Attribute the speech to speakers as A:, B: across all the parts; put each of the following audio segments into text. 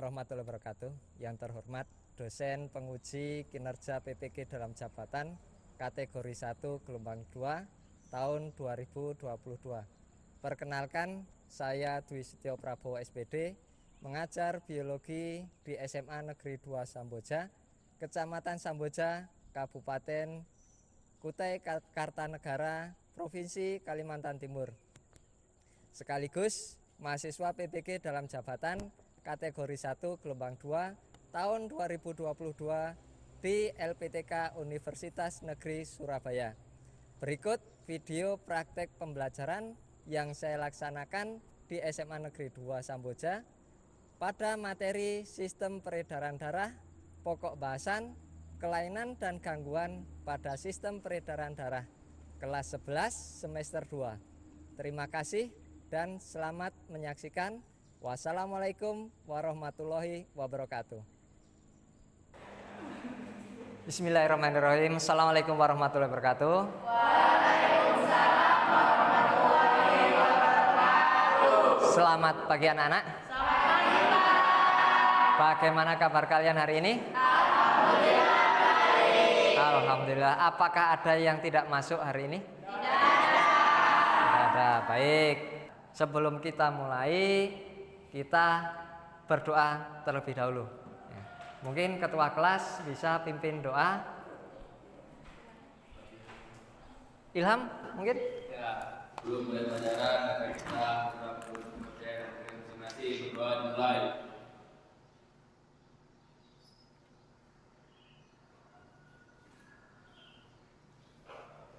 A: warahmatullahi wabarakatuh. Yang terhormat dosen penguji kinerja PPG dalam jabatan kategori 1 gelombang 2 tahun 2022. Perkenalkan, saya Dwi Setyo Prabowo SPD, mengajar biologi di SMA Negeri 2 Samboja, Kecamatan Samboja, Kabupaten Kutai Kartanegara, Provinsi Kalimantan Timur. Sekaligus mahasiswa PPG dalam jabatan kategori 1 gelombang 2 tahun 2022 di LPTK Universitas Negeri Surabaya. Berikut video praktek pembelajaran yang saya laksanakan di SMA Negeri 2 Samboja pada materi sistem peredaran darah, pokok bahasan, kelainan dan gangguan pada sistem peredaran darah, kelas 11 semester 2. Terima kasih dan selamat menyaksikan. Wassalamualaikum warahmatullahi wabarakatuh. Bismillahirrahmanirrahim. Assalamualaikum warahmatullahi wabarakatuh.
B: Waalaikumsalam warahmatullahi wabarakatuh.
A: Selamat pagi anak-anak.
B: Selamat pagi, Pak.
A: Bagaimana kabar kalian hari ini?
B: Alhamdulillah baik.
A: Alhamdulillah. Apakah ada yang tidak masuk hari ini?
B: Tidak ada.
A: Tidak ada. Baik. Sebelum kita mulai, kita berdoa terlebih dahulu. Ya. Mungkin ketua kelas bisa pimpin doa. Ilham, mungkin?
C: Ya, belum mulai pelajaran, maka kita sudah kemudian masing-masing berdoa dimulai.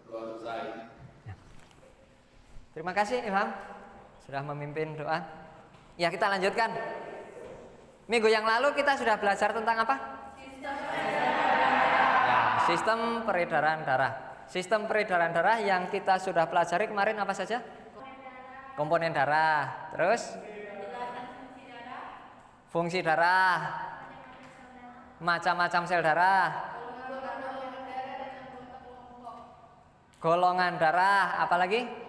C: Doa selesai.
A: Ya. Terima kasih Ilham sudah memimpin doa. Ya, kita lanjutkan. Minggu yang lalu kita sudah belajar tentang apa? Sistem peredaran darah. Sistem peredaran darah yang kita sudah pelajari kemarin apa saja? Komponen darah. Terus? Fungsi darah. Macam-macam sel darah. Golongan darah. Apa lagi?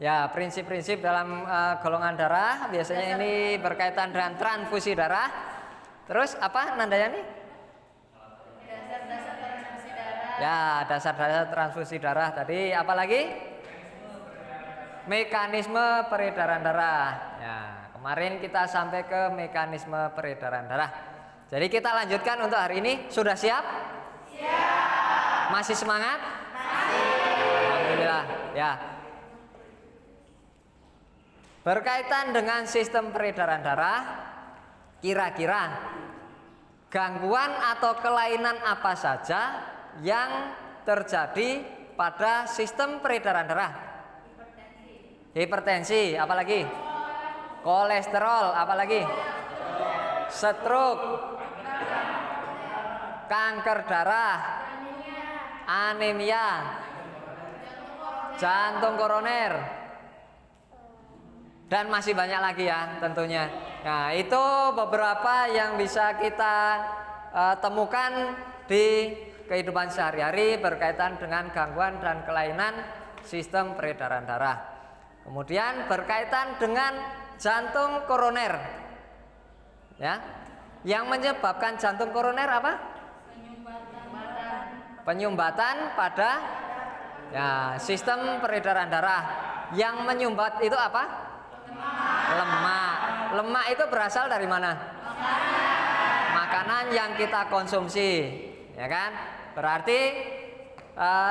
A: Ya, prinsip-prinsip dalam golongan darah. Biasanya ini berkaitan dengan transfusi darah. Terus apa Nandayani?
B: Dasar-dasar transfusi darah.
A: Ya, dasar-dasar transfusi darah tadi. Apa lagi? Mekanisme peredaran darah. Ya, kemarin kita sampai ke mekanisme peredaran darah. Jadi kita lanjutkan untuk hari ini. Sudah siap? Siap. Masih semangat? Masih. Alhamdulillah. Ya. Berkaitan dengan sistem peredaran darah, kira-kira gangguan atau kelainan apa saja yang terjadi pada sistem peredaran darah? Hipertensi, apalagi? Kolesterol, apalagi? Stroke, kanker darah, anemia, jantung koroner, dan masih banyak lagi ya tentunya. Nah, itu beberapa yang bisa kita temukan di kehidupan sehari-hari berkaitan dengan gangguan dan kelainan sistem peredaran darah. Kemudian berkaitan dengan jantung koroner. Ya. Yang menyebabkan jantung koroner apa? Penyumbatan pada ya, sistem peredaran darah. Yang menyumbat itu apa? Lemak. Lemak itu berasal dari mana? Makanan yang kita konsumsi, ya kan? Berarti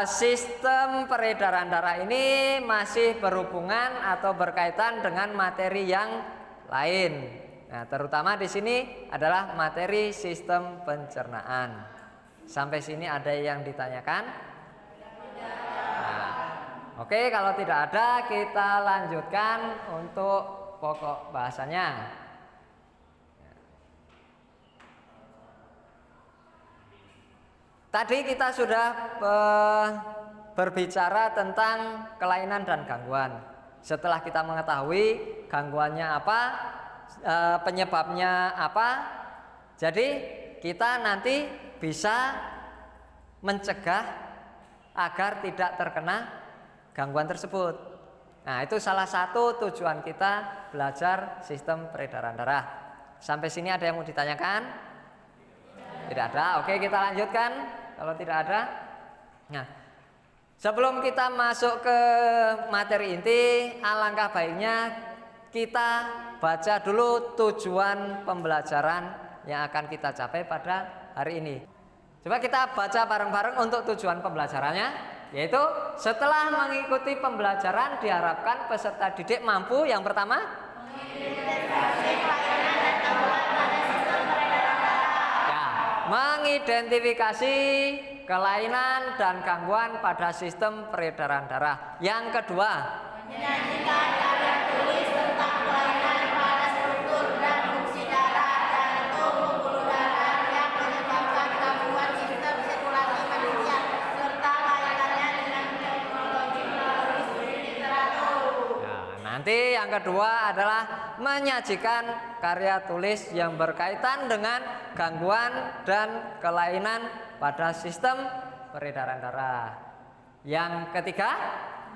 A: sistem peredaran darah ini masih berhubungan atau berkaitan dengan materi yang lain. Nah, terutama di sini adalah materi sistem pencernaan. Sampai sini ada yang ditanyakan? Nah, oke, kalau tidak ada kita lanjutkan untuk pokok bahasanya. Tadi kita sudah berbicara tentang kelainan dan gangguan. Setelah kita mengetahui gangguannya apa, penyebabnya apa, jadi kita nanti bisa mencegah agar tidak terkena gangguan tersebut. Nah, itu salah satu tujuan kita belajar sistem peredaran darah. Sampai sini ada yang mau ditanyakan? Tidak ada. Oke, kita lanjutkan kalau tidak ada. Nah, sebelum kita masuk ke materi inti, alangkah baiknya kita baca dulu tujuan pembelajaran yang akan kita capai pada hari ini. Coba kita baca bareng-bareng untuk tujuan pembelajarannya, yaitu setelah mengikuti pembelajaran diharapkan peserta didik mampu yang pertama mengidentifikasi kelainan dan gangguan pada sistem peredaran darah. Yang kedua,
B: menyajikan karya tulis tentang kelainan pada struktur dan fungsi darah, jantung, pembuluh darah yang menyebabkan gangguan sistem sirkulasi manusia serta kaitannya dengan teknologi melalui studi literatur.
A: nah, nanti yang kedua adalah menyajikan karya tulis yang berkaitan dengan gangguan dan kelainan pada sistem peredaran darah. Yang ketiga,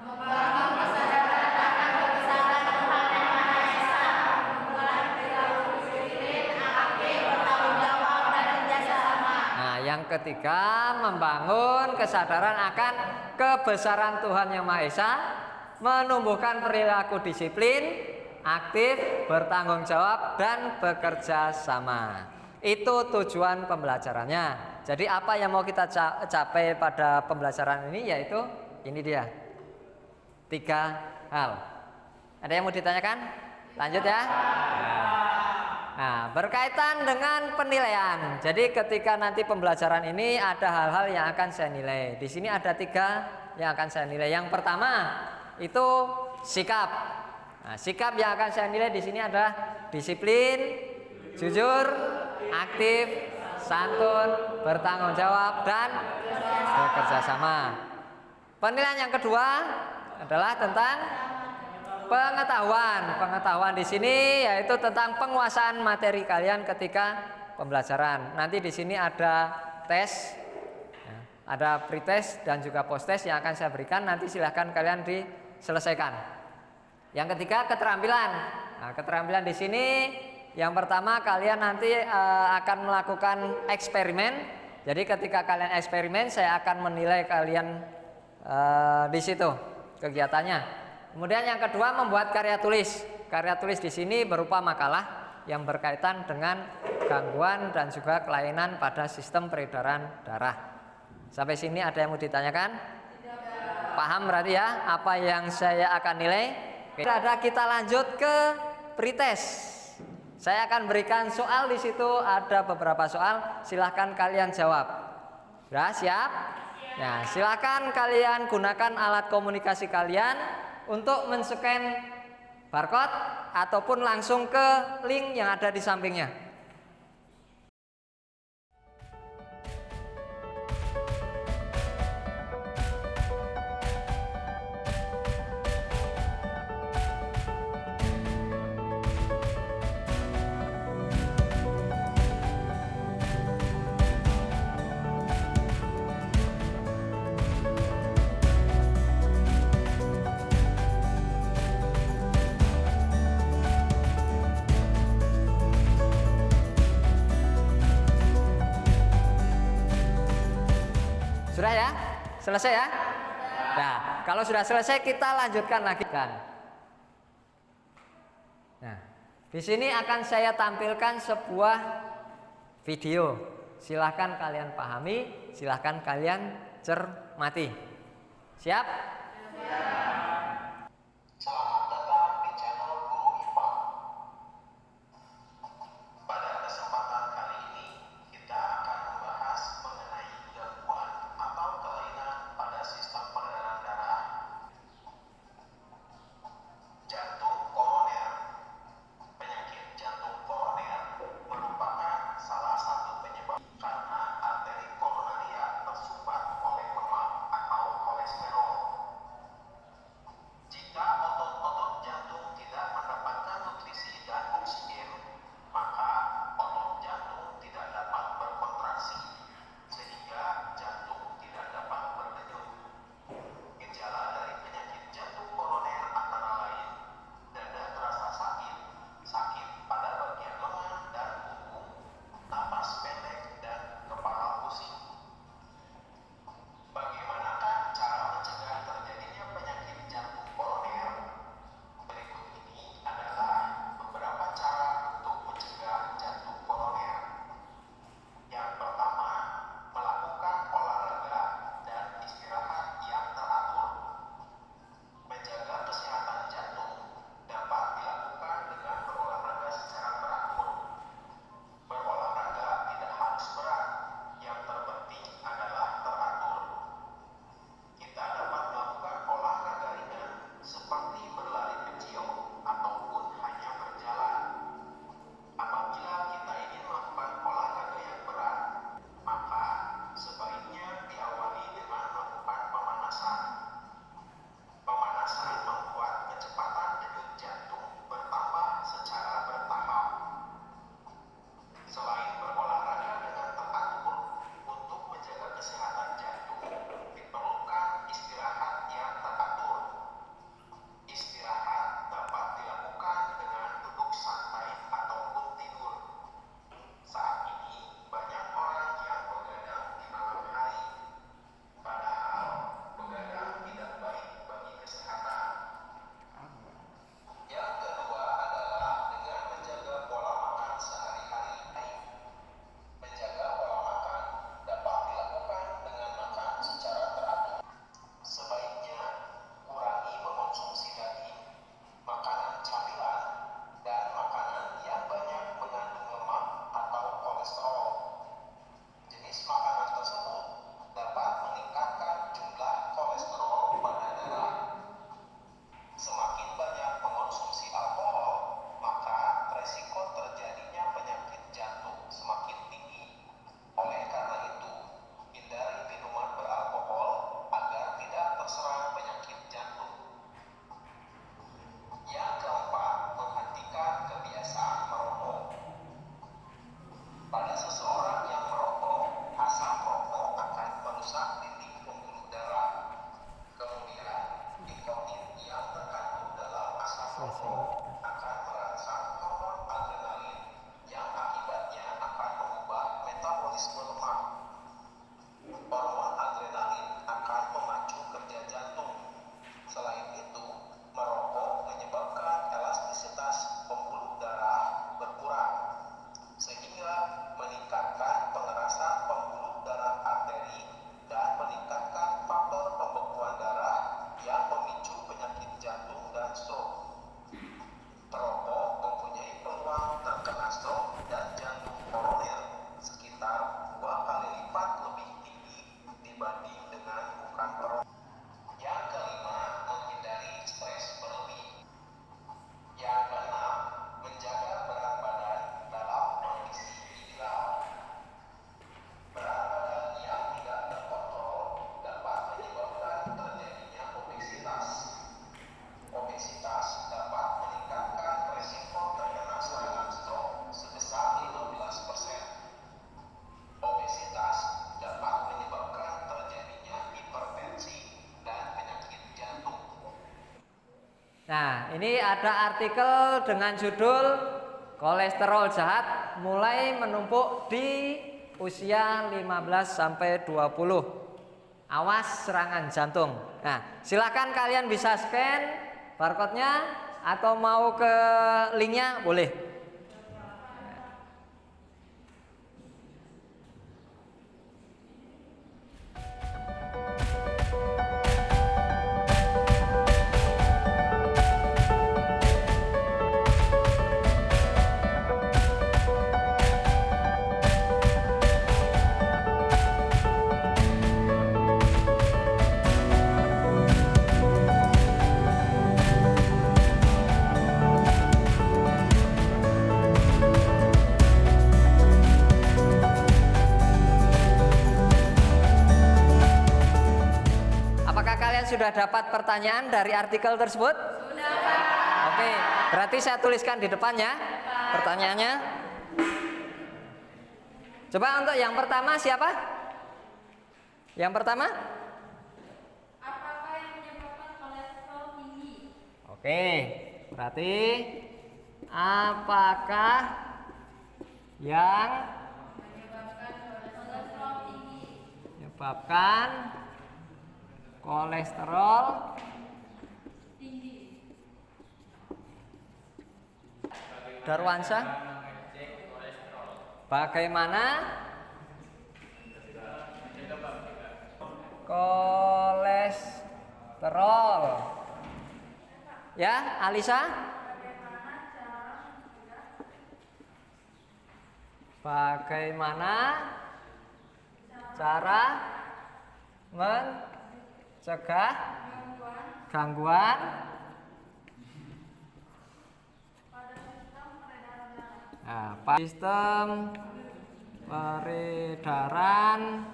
B: Membangun kesadaran akan kebesaran Tuhan Yang Maha Esa, memulai perilaku disiplin, aktif, bertanggung jawab, dan kerjasama.
A: nah yang ketiga membangun kesadaran akan kebesaran Tuhan Yang Maha Esa, menumbuhkan perilaku disiplin, aktif, bertanggung jawab, dan bekerja sama. Itu tujuan pembelajarannya. Jadi apa yang mau kita capai pada pembelajaran ini, yaitu ini dia, 3 hal. Ada yang mau ditanyakan? Lanjut ya. Nah, berkaitan dengan penilaian. Jadi ketika nanti pembelajaran ini ada hal-hal yang akan saya nilai. Di sini ada 3 yang akan saya nilai. Yang pertama itu sikap. Nah, sikap yang akan saya nilai di sini adalah disiplin, jujur, aktif, santun, bertanggung jawab, dan bekerja sama. Penilaian yang kedua adalah tentang pengetahuan. Pengetahuan di sini yaitu tentang penguasaan materi kalian ketika pembelajaran. Nanti di sini ada tes, ada pretest dan juga posttest yang akan saya berikan. Nanti silahkan kalian diselesaikan. Yang ketiga, keterampilan. Nah, keterampilan di sini yang pertama kalian nanti akan melakukan eksperimen. Jadi ketika kalian eksperimen, saya akan menilai kalian di situ kegiatannya. Kemudian yang kedua, membuat karya tulis. Karya tulis di sini berupa makalah yang berkaitan dengan gangguan dan juga kelainan pada sistem peredaran darah. Sampai sini ada yang mau ditanyakan? Paham berarti ya apa yang saya akan nilai? Kita lanjut ke pretest. Saya akan berikan soal di situ, ada beberapa soal, silahkan kalian jawab. Sudah siap? Nah, silahkan kalian gunakan alat komunikasi kalian untuk men-scan barcode ataupun langsung ke link yang ada di sampingnya. Sudah ya? Selesai ya? Nah, kalau sudah selesai kita lanjutkan lagi kan. Nah, di sini akan saya tampilkan sebuah video. Silahkan kalian pahami, silahkan kalian cermati. Siap?
D: Selamat datang di channel Guru IPA. Pada kesempatan kali ini, kita akan membahas mengenai gangguan atau kelainan pada sistem peredaran darah, jantung koroner. Penyakit jantung koroner merupakan salah satu penyebab karena arteri koronaria tersumbat oleh lemak atau kolesterol.
A: Nah, ini ada artikel dengan judul kolesterol jahat mulai menumpuk di usia 15 sampai 20. Awas serangan jantung. Nah, silakan kalian bisa scan barcode-nya atau mau ke linknya boleh. Apakah kalian sudah dapat pertanyaan dari artikel tersebut? Sudah. Oke, berarti saya tuliskan di depannya pertanyaannya. Coba untuk yang pertama siapa? Yang pertama?
B: Apakah yang menyebabkan kolesterol tinggi?
A: Oke, berarti apakah yang menyebabkan kolesterol
B: Tinggi.
A: Darwansyah? Bagaimana kolesterol? Ya, Alisa? Bagaimana cara mencegah gangguan sistem peredaran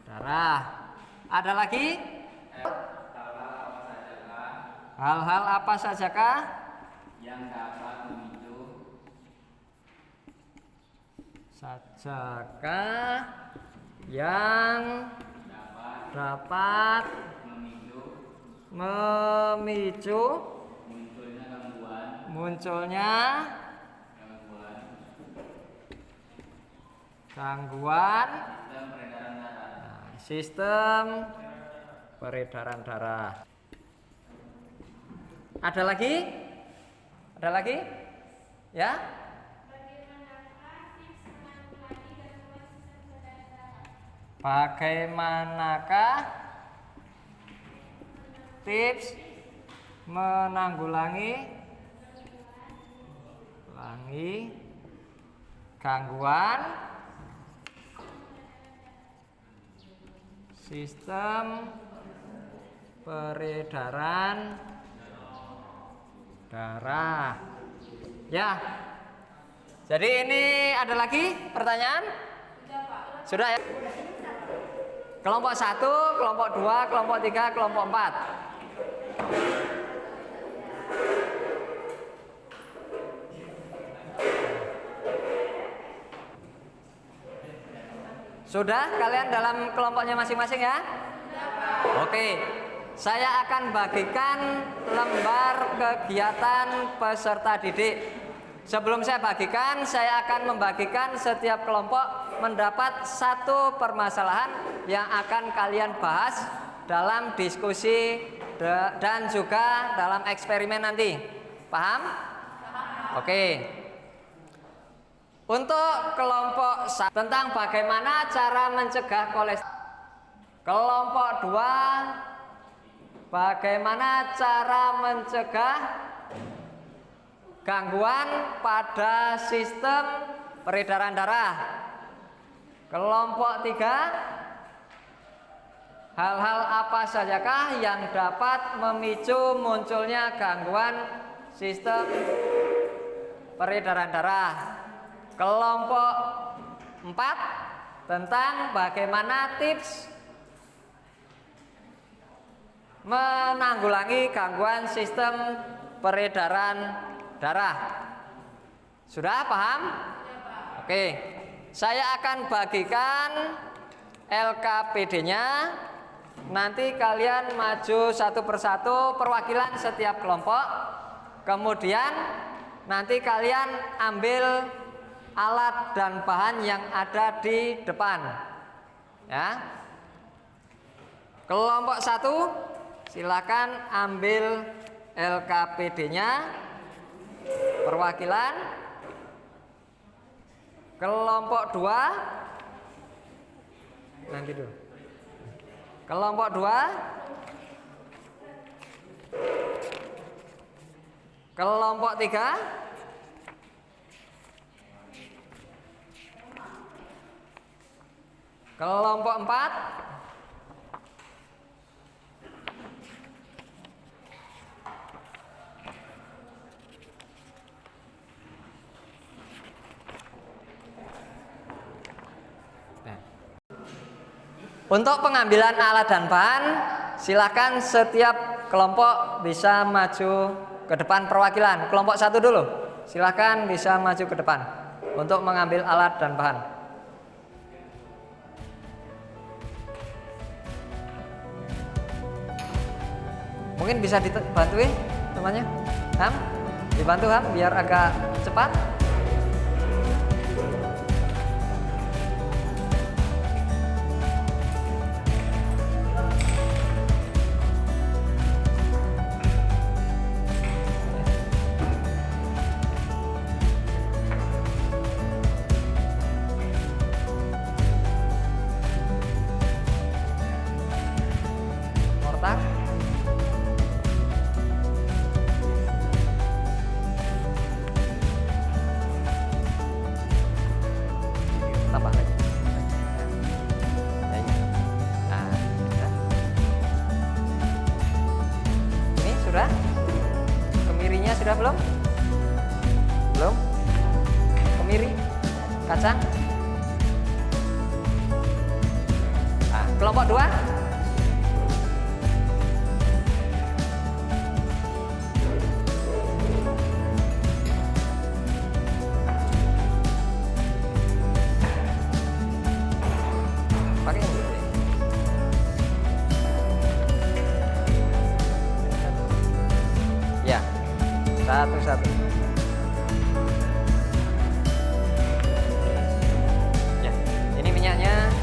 A: darah. Ada lagi? Hal-hal apa sajakah
C: yang dapat memicu
A: yang dapat memicu munculnya gangguan sistem peredaran darah. Ada lagi? Ada lagi? Ya? Bagaimanakah tips menanggulangi gangguan sistem peredaran darah? Ya. Jadi ini ada lagi pertanyaan? Sudah ya? Kelompok 1, kelompok 2, kelompok 3, kelompok 4. Sudah kalian dalam kelompoknya masing-masing ya? Oke. Saya akan bagikan lembar kegiatan peserta didik. Sebelum saya bagikan, saya akan membagikan setiap kelompok mendapat satu permasalahan yang akan kalian bahas dalam diskusi dan juga dalam eksperimen nanti. Paham? Oke. Untuk kelompok tentang bagaimana cara mencegah kolesterol. Kelompok 2, bagaimana cara mencegah gangguan pada sistem peredaran darah. Kelompok 3, hal-hal apa sajakah yang dapat memicu munculnya gangguan sistem peredaran darah. Kelompok 4, tentang bagaimana tips menanggulangi gangguan sistem peredaran darah. Sudah paham? Oke. Saya akan bagikan LKPD-nya nanti kalian maju satu persatu perwakilan setiap kelompok. Kemudian nanti kalian ambil alat dan bahan yang ada di depan. Ya. Kelompok 1 silakan ambil LKPD-nya perwakilan. Kelompok 2 nanti dulu. Kelompok 2. Kelompok 3. Kelompok 4. Untuk pengambilan alat dan bahan, silakan setiap kelompok bisa maju ke depan perwakilan. Kelompok 1 dulu, silakan bisa maju ke depan untuk mengambil alat dan bahan. Mungkin bisa dibantuin temannya, Ham? Dibantu Ham biar agak cepat. Mortar. Tambah lagi. Nah, sudah. Ini sudah. Kemirinya sudah belum? Belum. Kemiri, kacang. Nah, kelompok 2. Pakai yang dulu. Ya, satu-satu. Ya, ini minyaknya.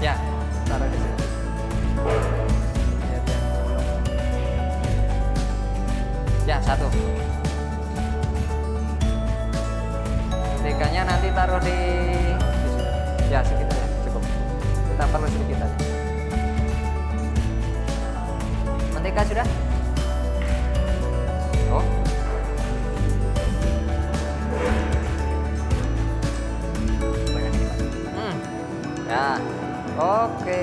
A: Ya, taruh di sini. Lihat ya. Ya, satu. Mantekanya nanti taruh di sini. Ya, segitu ya, cukup. Kita perlu sedikit aja. Mentega sudah? Oh. Ya, oke.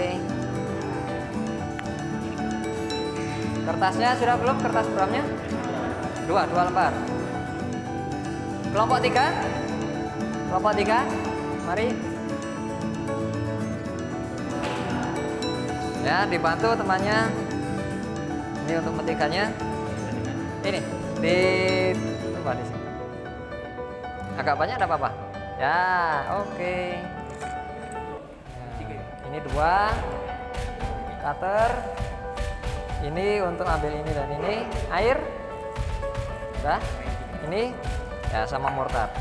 A: Kertasnya sudah belum? Kertas beramnya? Dua lembar. Kelompok 3. Kelompok 3, mari. Ya, dibantu temannya. Ini untuk menteganya. Ini di coba di sini. Agak banyak ada apa-apa? Ya, oke. Ini 2 cutter. Ini untuk ambil ini dan ini. Air. Udah. Ini ya sama mortar.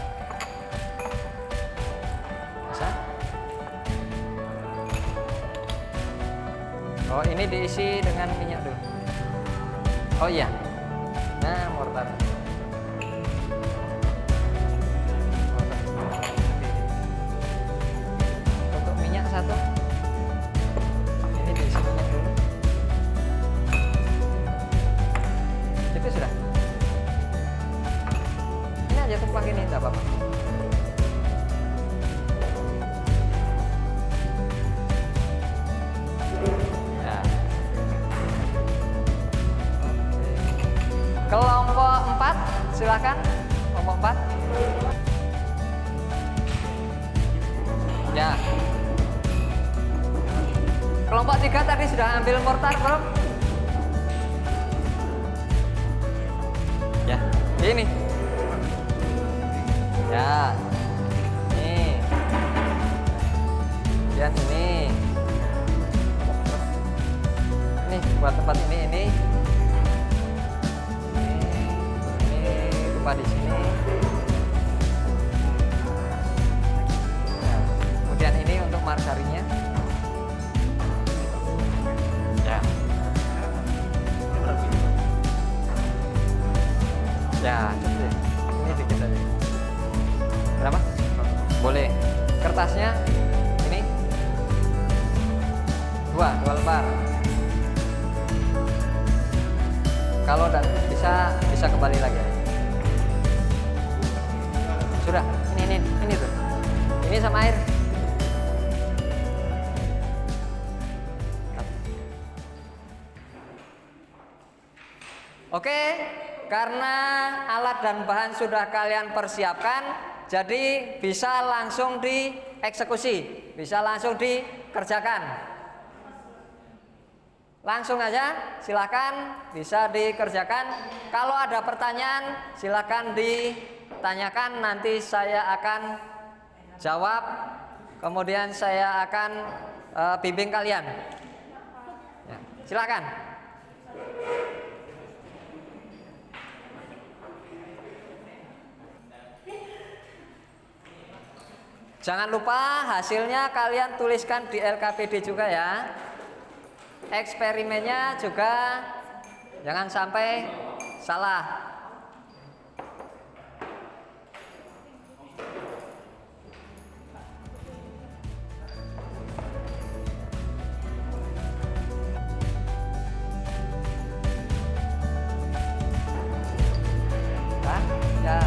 A: Bisa? Oh, ini diisi dengan minyak dulu. Oh iya. Nah, mortar. Untuk minyak 1. Ini diisi minyak dulu. Itu sudah. Ini aja tumpah ini, enggak apa-apa. Ya. Kelompok 4, silakan. Kelompok 4. Ya. Kelompok 3 tadi sudah ambil mortar belum? Ya, ini. Ya. Nih. Dan ini. buat tempat ini lupa di sini. Nah, kemudian ini untuk margarinnya. Ya. Ya, cukup. Ini dikit aja. Berapa? Boleh. Kertasnya ini dua lembar. Kalau bisa kembali lagi. Sudah, ini tuh. Ini sama air. Oke, karena alat dan bahan sudah kalian persiapkan, jadi bisa langsung dieksekusi, bisa langsung dikerjakan. Langsung aja, silakan bisa dikerjakan. Kalau ada pertanyaan, silakan ditanyakan. Nanti saya akan jawab. Kemudian saya akan bimbing kalian. Ya, silakan. Jangan lupa hasilnya kalian tuliskan di LKPD juga ya. Eksperimennya juga jangan sampai salah. Ya.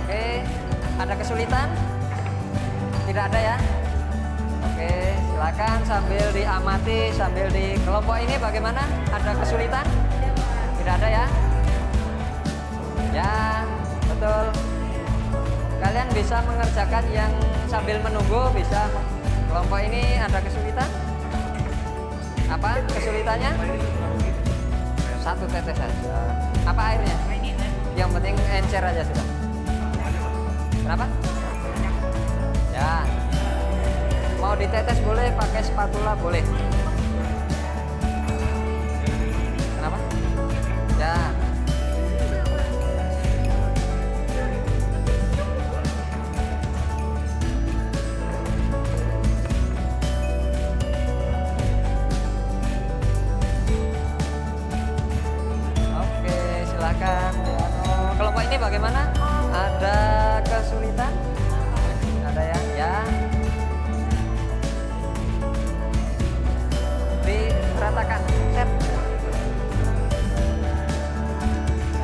A: Oke, ada kesulitan? Tidak ada ya? Oke, silakan sambil diamati, sambil di kelompok ini bagaimana? Ada kesulitan? Tidak ada ya? Ya, betul. Kalian bisa mengerjakan yang sambil menunggu, bisa. Kelompok ini ada kesulitan? Apa kesulitannya? Satu tetes saja. Apa airnya? Yang penting encer aja sudah. Kenapa? Ya. Mau ditetes boleh, pakai spatula boleh. Kenapa? Ya. Oke, silakan. Kelompok ini bagaimana? Ada kesulitan? Ada ya? Ya. Diratakan, set.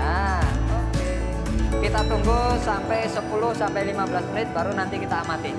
A: Nah, oke. Kita tunggu sampai 10 sampai 15 menit baru nanti kita amati.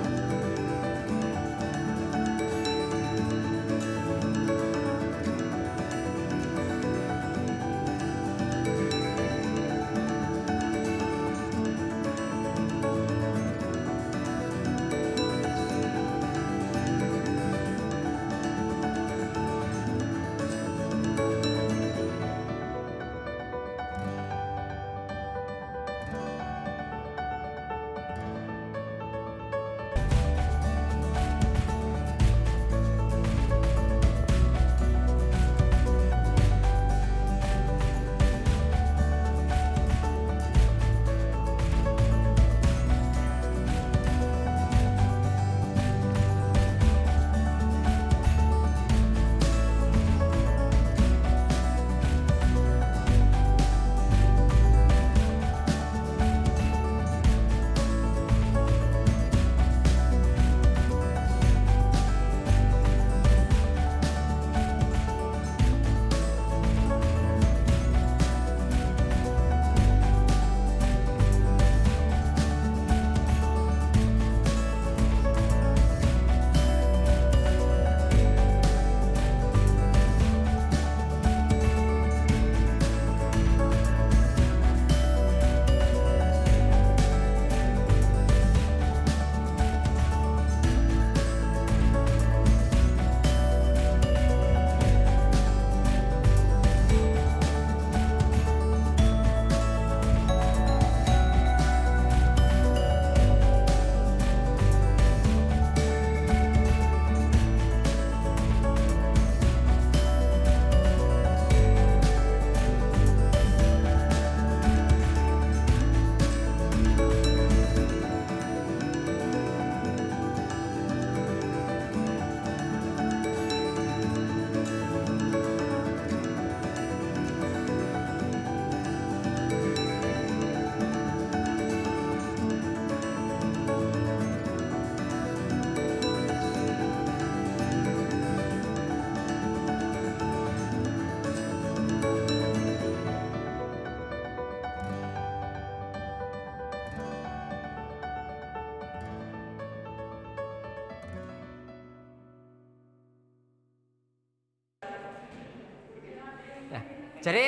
A: Ya. Jadi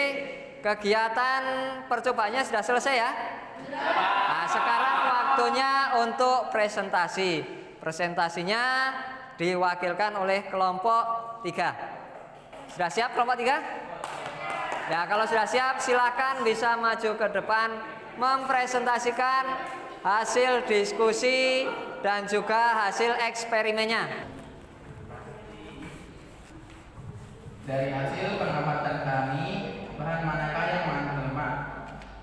A: kegiatan percobaannya sudah selesai ya. Nah, sekarang waktunya untuk presentasi. Presentasinya diwakilkan oleh kelompok 3. Sudah siap kelompok 3? Ya, kalau sudah siap silakan bisa maju ke depan mempresentasikan hasil diskusi dan juga hasil eksperimennya.
E: Dari hasil pengamatan kami, bahan manakah yang mengandung lemak?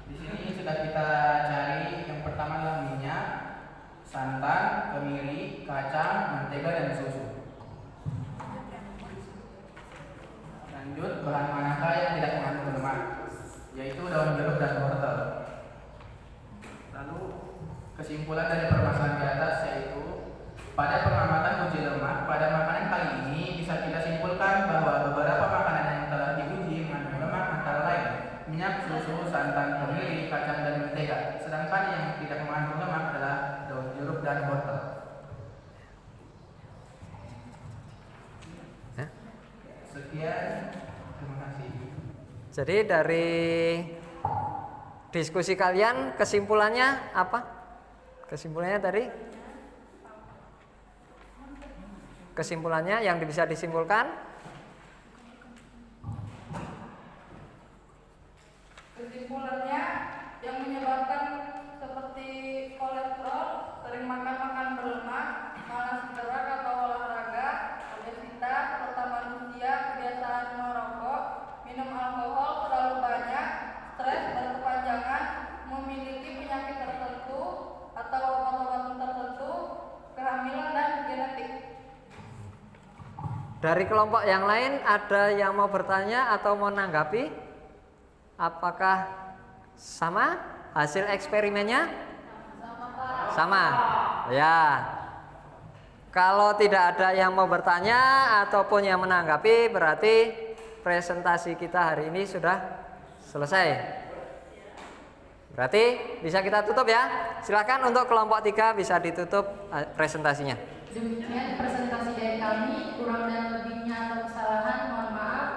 E: Di sini sudah kita cari. Yang pertama adalah minyak, santan, kemiri, kacang, mentega, dan susu. Lanjut, bahan manakah yang tidak mengandung lemak? Yaitu daun jeruk dan wortel. Lalu kesimpulan dari permasalahan di atas yaitu pada pengamatan uji lemak pada makanan kali ini bisa kita simpulkan bahwa beberapa makanan yang telah diuji mengandung lemak antara lain minyak, susu, santan, kemiri, kacang, dan mentega. Sedangkan yang tidak mengandung lemak adalah daun jeruk dan wortel. Sekian, terima kasih.
A: Jadi dari diskusi kalian kesimpulannya apa? Kesimpulannya tadi? Kesimpulannya yang bisa disimpulkan?
F: Kesimpulannya yang menyebabkan seperti kolesterol, sering makan berlemak, malas gerak atau olahraga, obesitas, pertamanan usia, kebiasaan merokok, minum alkohol terlalu banyak, stres berkepanjangan, memiliki penyakit tertentu atau obat-obatan tertentu, kehamilan dan genetik.
A: Dari kelompok yang lain ada yang mau bertanya atau mau menanggapi? Apakah sama hasil eksperimennya? Sama. Ya. Kalau tidak ada yang mau bertanya ataupun yang menanggapi, berarti presentasi kita hari ini sudah selesai. Berarti bisa kita tutup ya. Silakan untuk kelompok 3 bisa ditutup presentasinya.
B: Demikian presentasi dari kami, kurang dan lebihnya atau kesalahan mohon maaf.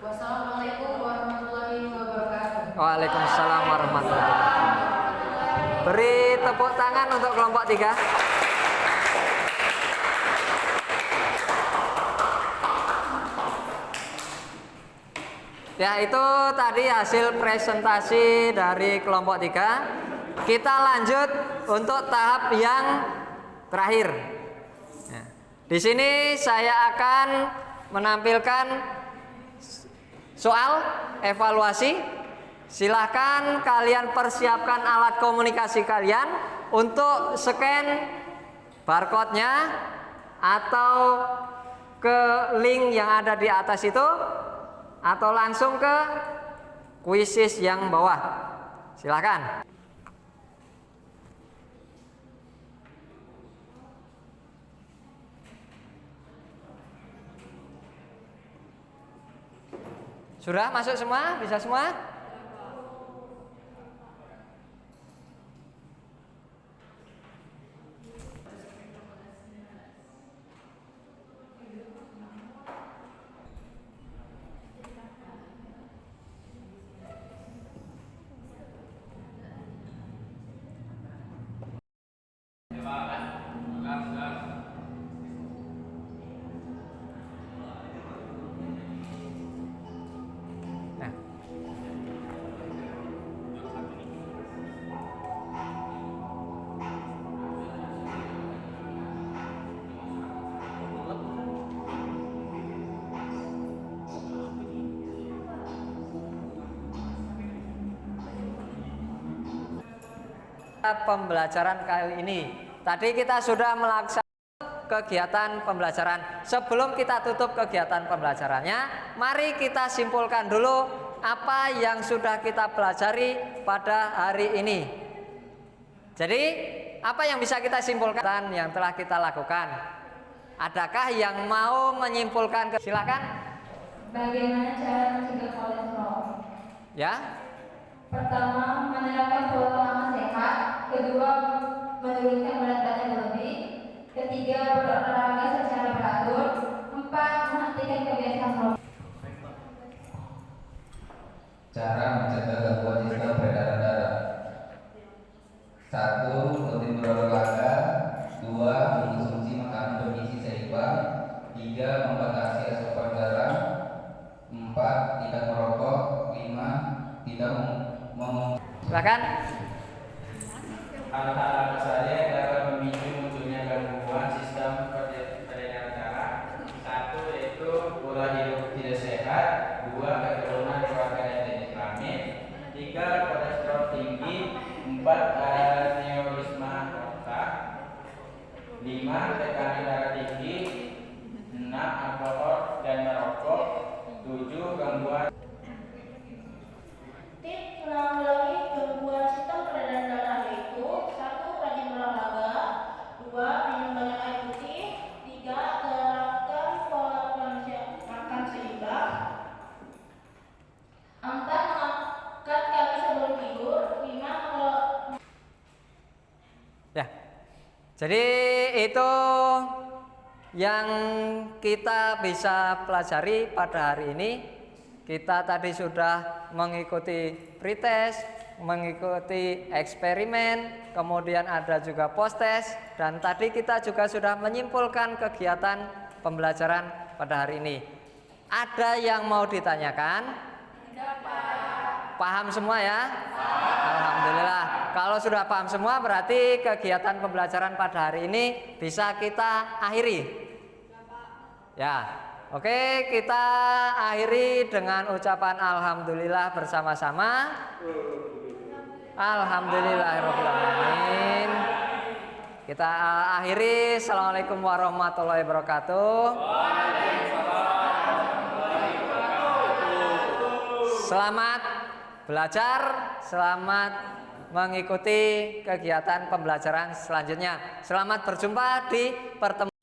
B: Wassalamualaikum warahmatullahi wabarakatuh.
A: Waalaikumsalam warahmatullahi wabarakatuh. Beri tepuk tangan untuk kelompok 3. Ya, itu tadi hasil presentasi dari kelompok 3. Kita lanjut untuk tahap yang terakhir. Di sini saya akan menampilkan soal evaluasi. Silahkan kalian persiapkan alat komunikasi kalian untuk scan barcode-nya atau ke link yang ada di atas itu atau langsung ke kuisis yang bawah. Silahkan. Sudah masuk semua? Bisa semua? Pembelajaran kali ini. Tadi kita sudah melaksanakan kegiatan pembelajaran. Sebelum kita tutup kegiatan pembelajarannya, mari kita simpulkan dulu apa yang sudah kita pelajari pada hari ini. Jadi, apa yang bisa kita simpulkan yang telah kita lakukan? Adakah yang mau menyimpulkan? Silakan.
B: Bagaimana cara mencegah kolesterol?
A: Ya.
B: Pertama, menerapkan pola makan sehat. Kedua, menurunkan berat badan berlebih. Ketiga, berolahraga secara teratur. 4, menghentikan kebiasaan merokok.
C: Cara mencegah gangguan sistem peredaran darah. 1. Rutin berolahraga. 2. Mengkonsumsi makanan bergizi seimbang. 3. Membatasi asupan garam. 4. Tidak merokok. 5. Tidak
A: Silakan.
E: Hal-hal apa saja yang dapat memicu munculnya gangguan sistem peredaran darah? 1. Yaitu pola hidup tidak sehat. 2. Keturunan keluarga yang kelamin. 3. Kolesterol tinggi. 4. Aneurisma otak. 5. Tekanan darah tinggi. 6. Alkohol dan merokok. 7. Gangguan.
B: Tips menanggulangi gangguan sistem peredaran darah yaitu 1. Rajin berolahraga. 2. Minum banyak air putih. 3. Terapkan pola makan seimbang. 4. Mengangkat kaki sebelum tidur. 5.
A: Ya. Jadi itu yang kita bisa pelajari pada hari ini. Kita tadi sudah mengikuti pretest, mengikuti eksperimen, kemudian ada juga post-test, dan tadi kita juga sudah menyimpulkan kegiatan pembelajaran pada hari ini. Ada yang mau ditanyakan? Paham semua ya? Alhamdulillah. Kalau sudah paham semua berarti kegiatan pembelajaran pada hari ini bisa kita akhiri. Ya. Oke, kita akhiri dengan ucapan alhamdulillah bersama-sama. Alhamdulillahirabbil alamin. Kita akhiri. Assalamualaikum warahmatullahi wabarakatuh. Selamat belajar, selamat mengikuti kegiatan pembelajaran selanjutnya. Selamat berjumpa di pertemuan